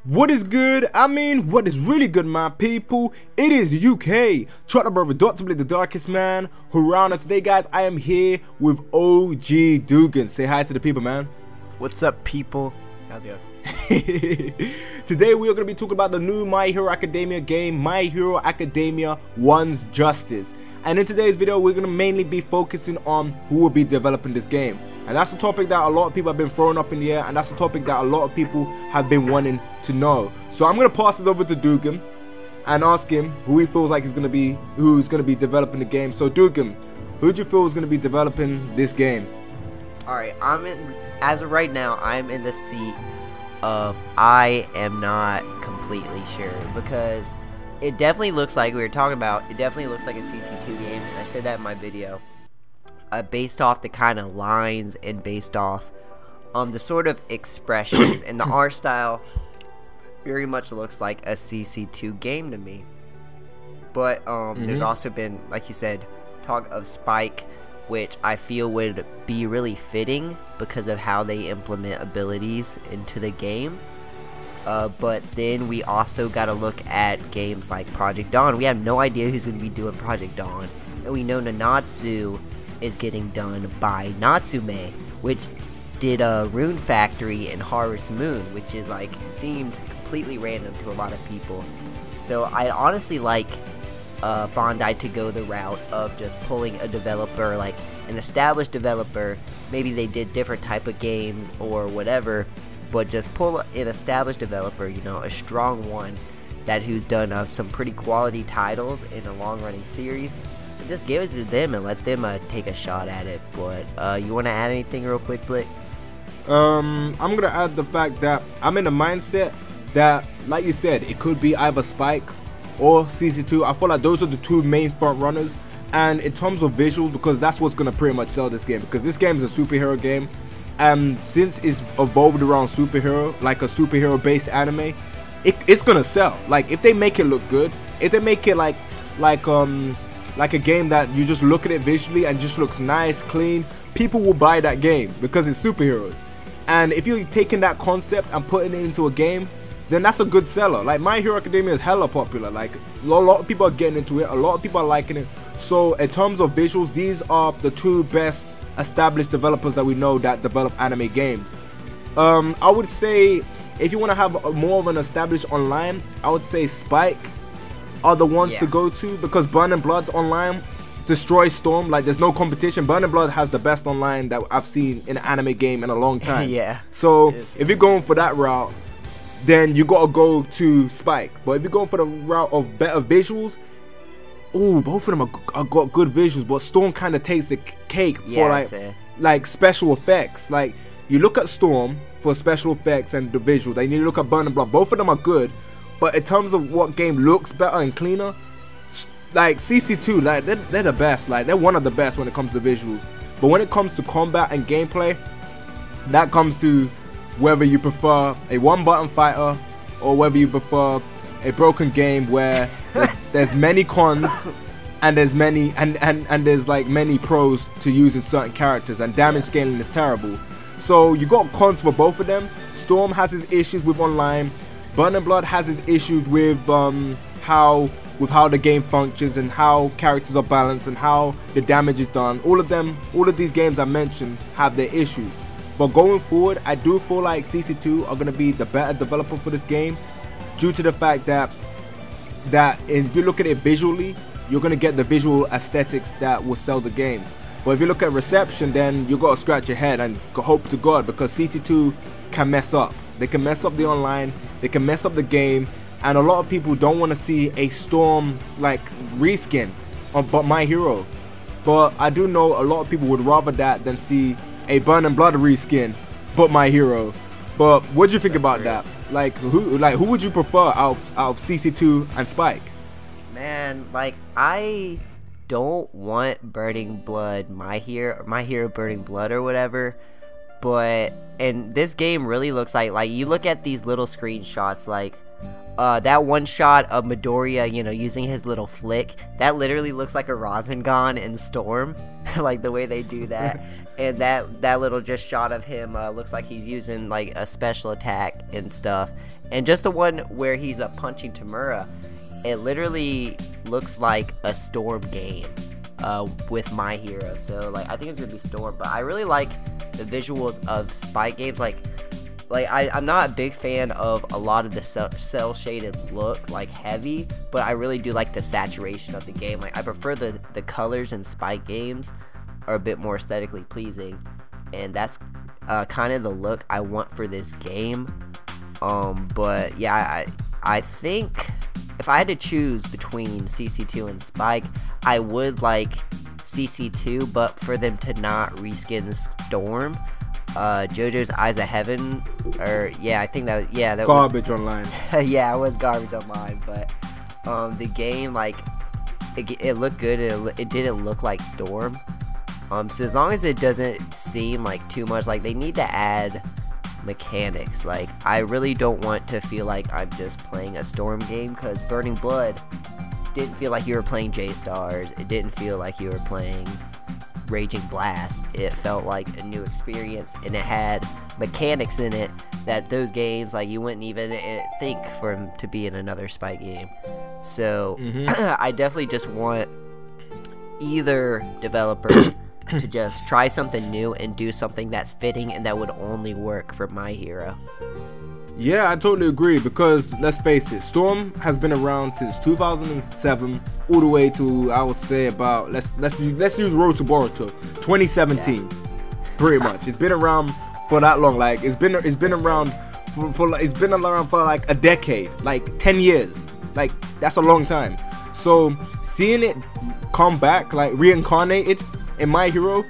What is good? I mean, what is really good, my people? It is UK, brother dr.blick, the darkest man around. And today, guys, I am here with OG Dugan. Say hi to the people, man. What's up, people? How's it going? Today, we are going to be talking about the new My Hero Academia game, My Hero Academia One's Justice. And in today's video, we're going to mainly be focusing on who will be developing this game. And that's a topic that a lot of people have been throwing up in the air, and that's a topic that a lot of people have been wanting to know. So I'm going to pass it over to Dugan and ask him who he feels like who's going to be developing the game. So Dugan, who do you feel is going to be developing this game? Alright, as of right now, I'm in the seat of I am not completely sure, because it definitely looks like, we were talking about, it definitely looks like a CC2 game, and I said that in my video. Based off the kind of lines and based off the sort of expressions and the art style, very much looks like a CC2 game to me. But there's also been, like you said, talk of Spike, which I feel would be really fitting because of how they implement abilities into the game. But then we also got to look at games like Project Dawn. We have no idea who's going to be doing Project Dawn, and we know Nanatsu is getting done by Natsume, which did a Rune Factory and Harvest Moon, which is like seemed completely random to a lot of people. So I honestly like Bandai to go the route of just pulling a developer, like an established developer. Maybe they did different type of games or whatever, but just pull an established developer, you know, a strong one who's done some pretty quality titles in a long-running series. Just give it to them and let them take a shot at it. But you want to add anything real quick, Blick? I'm gonna add the fact that I'm in the mindset that, like you said, it could be either Spike or CC2. I feel like those are the two main front runners. And in terms of visuals, because that's what's gonna pretty much sell this game, because this game is a superhero game, and since it's evolved around superhero, like a superhero based anime, it's gonna sell. Like if they make it look good, if they make it like a game that you just look at it visually and just looks nice, clean, people will buy that game because it's superheroes. And if you're taking that concept and putting it into a game, then that's a good seller. Like My Hero Academia is hella popular. Like a lot of people are getting into it, a lot of people are liking it. So in terms of visuals, these are the two best established developers that we know that develop anime games. I would say if you want to have more of an established online, I would say Spike are the ones to go to, because Burn and Blood's online destroys Storm. Like there's no competition. Burn and Blood has the best online that I've seen in an anime game in a long time. Yeah. So if you're going for that route, then you gotta go to Spike. But if you're going for the route of better visuals, ooh, both of them are got good visuals, but Storm kind of takes the cake for like special effects. Like you look at Storm for special effects and the visuals, then you look at Burn and Blood. Both of them are good. But in terms of what game looks better and cleaner, like CC2, like they're the best. Like they're one of the best when it comes to visuals. But when it comes to combat and gameplay, that comes to whether you prefer a one-button fighter or whether you prefer a broken game where there's many cons and there's many and there's like many pros to using certain characters, and damage scaling is terrible. So you got cons for both of them. Storm has his issues with online. Burn and Blood has its issues with how the game functions and how characters are balanced and how the damage is done. All of these games I mentioned have their issues. But going forward, I do feel like CC2 are gonna be the better developer for this game, due to the fact that if you look at it visually, you're gonna get the visual aesthetics that will sell the game. But if you look at reception, then you gotta scratch your head and hope to God, because CC2 can mess up. They can mess up the online, they can mess up the game, and a lot of people don't want to see a Storm like reskin of My Hero. But I do know a lot of people would rather that than see a Burn and Blood reskin but My Hero. But what do you think about that? Like who would you prefer out of CC2 and Spike? Man, like I don't want Burning Blood, My Hero Burning Blood or whatever. But and this game really looks like you look at these little screenshots, like that one shot of Midoriya, you know, using his little flick, that literally looks like a Rasengan in Storm, like the way they do that. And that little just shot of him looks like he's using like a special attack and stuff. And just the one where he's punching Tamura, it literally looks like a Storm game with My Hero. So like I think it's gonna be Storm, but I really like the visuals of Spike games. Like I'm not a big fan of a lot of the cell shaded look, like heavy, but I really do like the saturation of the game. Like I prefer the colors in Spike games are a bit more aesthetically pleasing, and that's kind of the look I want for this game. But yeah, I think if I had to choose between CC2 and Spike, I would like CC2, but for them to not reskin Storm. JoJo's Eyes of Heaven, or yeah, I think that garbage online. Yeah, it was garbage online, but the game, like, it looked good. It didn't look like Storm. So as long as it doesn't seem like too much, like they need to add mechanics. Like I really don't want to feel like I'm just playing a Storm game, because Burning Blood didn't feel like you were playing J-Stars. It didn't feel like you were playing Raging Blast. It felt like a new experience, and it had mechanics in it that those games, like, you wouldn't even think for them to be in another Spike game. So I definitely just want either developer to just try something new and do something that's fitting and that would only work for My Hero. Yeah, I totally agree, because let's face it, Storm has been around since 2007 all the way to, I would say, about let's use Road to Boruto 2017. Yeah. Pretty much. It's been around for that long. Like it's been around for like a decade, like 10 years. Like that's a long time. So seeing it come back, like reincarnated in My Hero,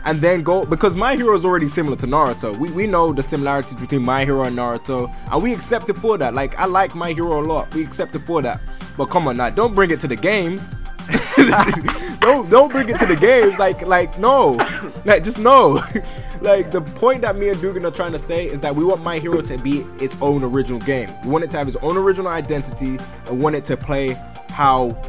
and then go, because My Hero is already similar to Naruto. We know the similarities between My Hero and Naruto, and we accept it for that. Like I like My Hero a lot. We accept it for that. But come on now, don't bring it to the games. don't bring it to the games. Like no, like just no. Like the point that me and Dugan are trying to say is that we want My Hero to be its own original game. We want it to have its own original identity, and want it to play how,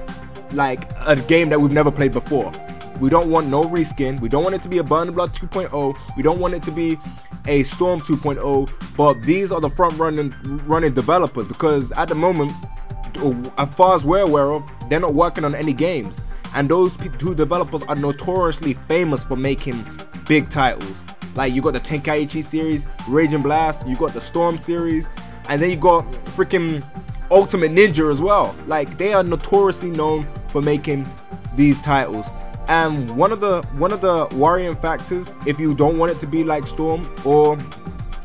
like, a game that we've never played before. We don't want no reskin. We don't want it to be a Burning Blood 2.0. We don't want it to be a Storm 2.0. But these are the front running developers, because at the moment, as far as we're aware of, they're not working on any games. And those two developers are notoriously famous for making big titles. Like you got the Tenkaichi series, Raging Blast, you got the Storm series, and then you got freaking Ultimate Ninja as well. Like they are notoriously known for making these titles. And one of the worrying factors, if you don't want it to be like Storm or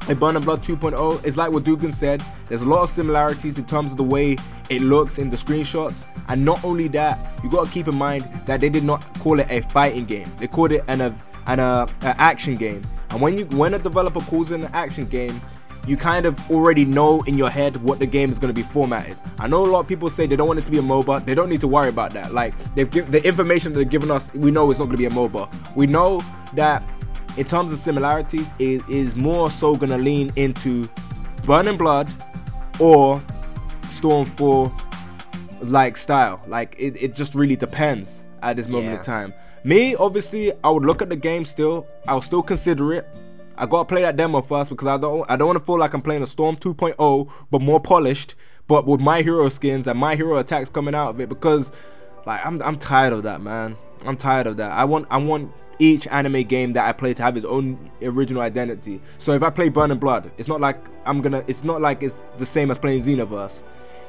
a Burning Blood 2.0, is like what Dugan said. There's a lot of similarities in terms of the way it looks in the screenshots. And not only that, you got to keep in mind that they did not call it a fighting game. They called it an action game. And when a developer calls it an action game, you kind of already know in your head what the game is going to be formatted. I know a lot of people say they don't want it to be a MOBA. They don't need to worry about that. Like the information that they've given us, we know it's not going to be a MOBA. We know that in terms of similarities, it is more so going to lean into Burning Blood or Storm 4 like style. Like it just really depends at this moment in time. Me, obviously, I would look at the game still. I'll still consider it. I gotta play that demo first, because I don't want to feel like I'm playing a Storm 2.0 but more polished, but with My Hero skins and My Hero attacks coming out of it, because like I'm tired of that, man. I'm tired of that. I want each anime game that I play to have its own original identity. So if I play Burning Blood, it's not like it's the same as playing Xenoverse.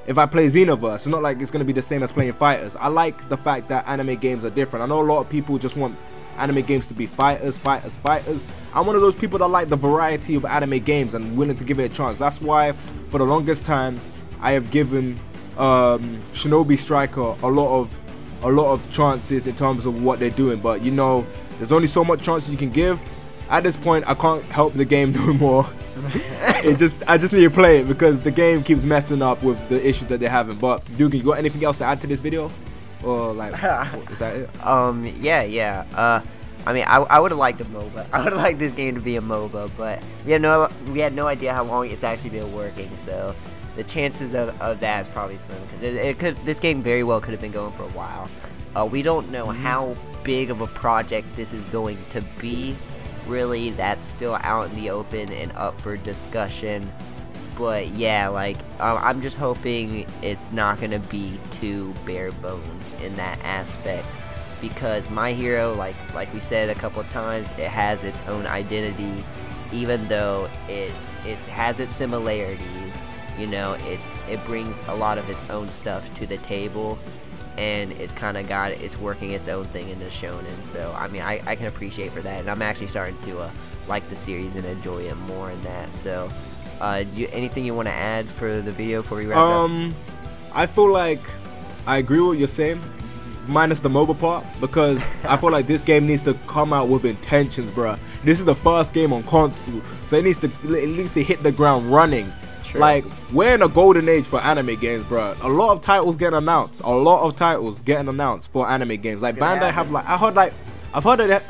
If I play Xenoverse, it's not like it's gonna be the same as playing Fighters. I like the fact that anime games are different. I know a lot of people just want anime games to be fighters. I'm one of those people that like the variety of anime games and willing to give it a chance. That's why for the longest time I have given Shinobi Striker a lot of chances in terms of what they're doing. But you know, there's only so much chances you can give. At this point, I can't help the game no more. I just need to play it, because the game keeps messing up with the issues that they're having. But Dugan, you got anything else to add to this video? Or like, is that it? Yeah. I mean, I would have liked a MOBA. I would have liked this game to be a MOBA, but we had no idea how long it's actually been working. So the chances of that is probably slim, because this game very well could have been going for a while. We don't know how big of a project this is going to be. Really, that's still out in the open and up for discussion. But yeah, like, I'm just hoping it's not gonna be too bare bones in that aspect, because My Hero, like we said a couple of times, it has its own identity, even though it has its similarities. You know, it brings a lot of its own stuff to the table, and it's working its own thing in the shonen. So I mean, I can appreciate for that, and I'm actually starting to like the series and enjoy it more in that. So anything you want to add for the video before we wrap up? I feel like I agree with what you're saying, minus the mobile part, because I feel like this game needs to come out with intentions, bruh. This is the first game on console, so it needs to at least hit the ground running. True. Like, we're in a golden age for anime games, bruh. A lot of titles getting announced. For anime games. Like Bandai have like, I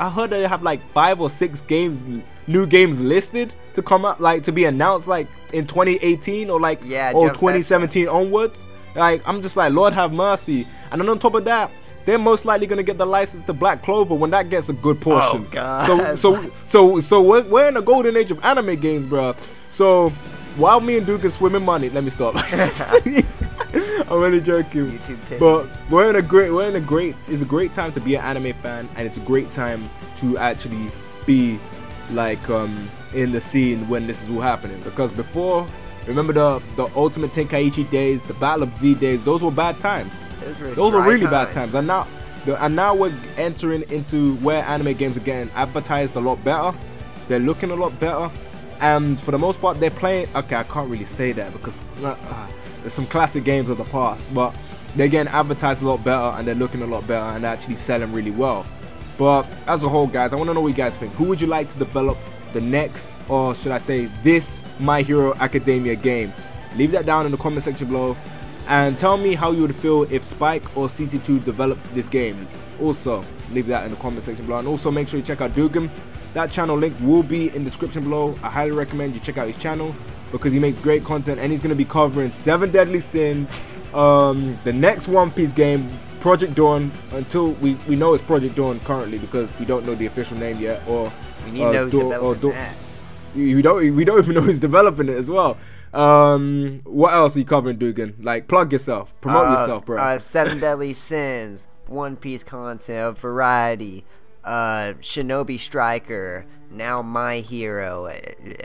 heard they have like 5 or 6 games, new games listed to come out, like to be announced like in 2018 or like or 2017 onwards. Like, I'm just like, Lord have mercy. And then on top of that, they're most likely gonna get the license to Black Clover when that gets a good portion. Oh God. So we're in a golden age of anime games, bruh. So while me and Dugan swim in money, let me stop. I'm really joking. But it's a great time to be an anime fan, and it's a great time to actually be like in the scene when this is all happening. Because before, remember the Ultimate Tenkaichi days, the Battle of Z days, those were bad times. Those were really bad times. And now we're entering into where anime games are getting advertised a lot better. They're looking a lot better. And for the most part, they're playing. Okay, I can't really say that because there's some classic games of the past, but they're getting advertised a lot better, and they're looking a lot better, and they're actually selling really well. But as a whole, guys, I want to know what you guys think. Who would you like to develop the next, or should I say, this My Hero Academia game? Leave that down in the comment section below, and tell me how you would feel if Spike or CC2 developed this game. Also, leave that in the comment section below, and also make sure you check out Dugan. That channel link will be in the description below. I highly recommend you check out his channel because he makes great content, and he's going to be covering 7 Deadly Sins, the next One Piece game, Project Dawn, until we know it's Project Dawn currently because we don't know the official name yet, or we need to know who's developing that. We don't even know who's developing it as well. What else are you covering, Dugan? Like, plug yourself, promote yourself, bro. 7 Deadly Sins, One Piece content, variety, Shinobi Striker, now My Hero.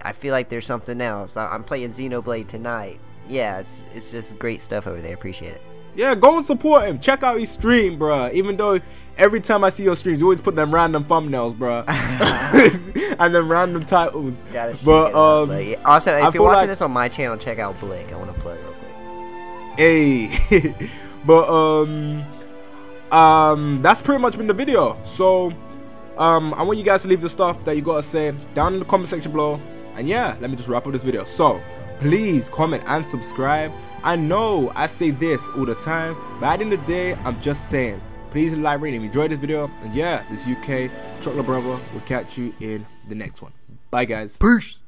I feel like there's something else. I'm playing Xenoblade tonight. Yeah, it's just great stuff over there. Appreciate it. Yeah, go and support him. Check out his stream, bruh. Even though every time I see your streams, you always put them random thumbnails, bruh. And then random titles. But yeah. Also, if you're watching this on my channel, check out Blick. I want to plug real quick. Hey. But that's pretty much been the video. So I want you guys to leave the stuff that you gotta say down in the comment section below. And yeah, let me just wrap up this video. So please comment and subscribe. I know I say this all the time, but at the end of the day, I'm just saying, please like, rate, and enjoy this video. And yeah, this UK Chocolate Brother will catch you in the next one. Bye guys. Peace.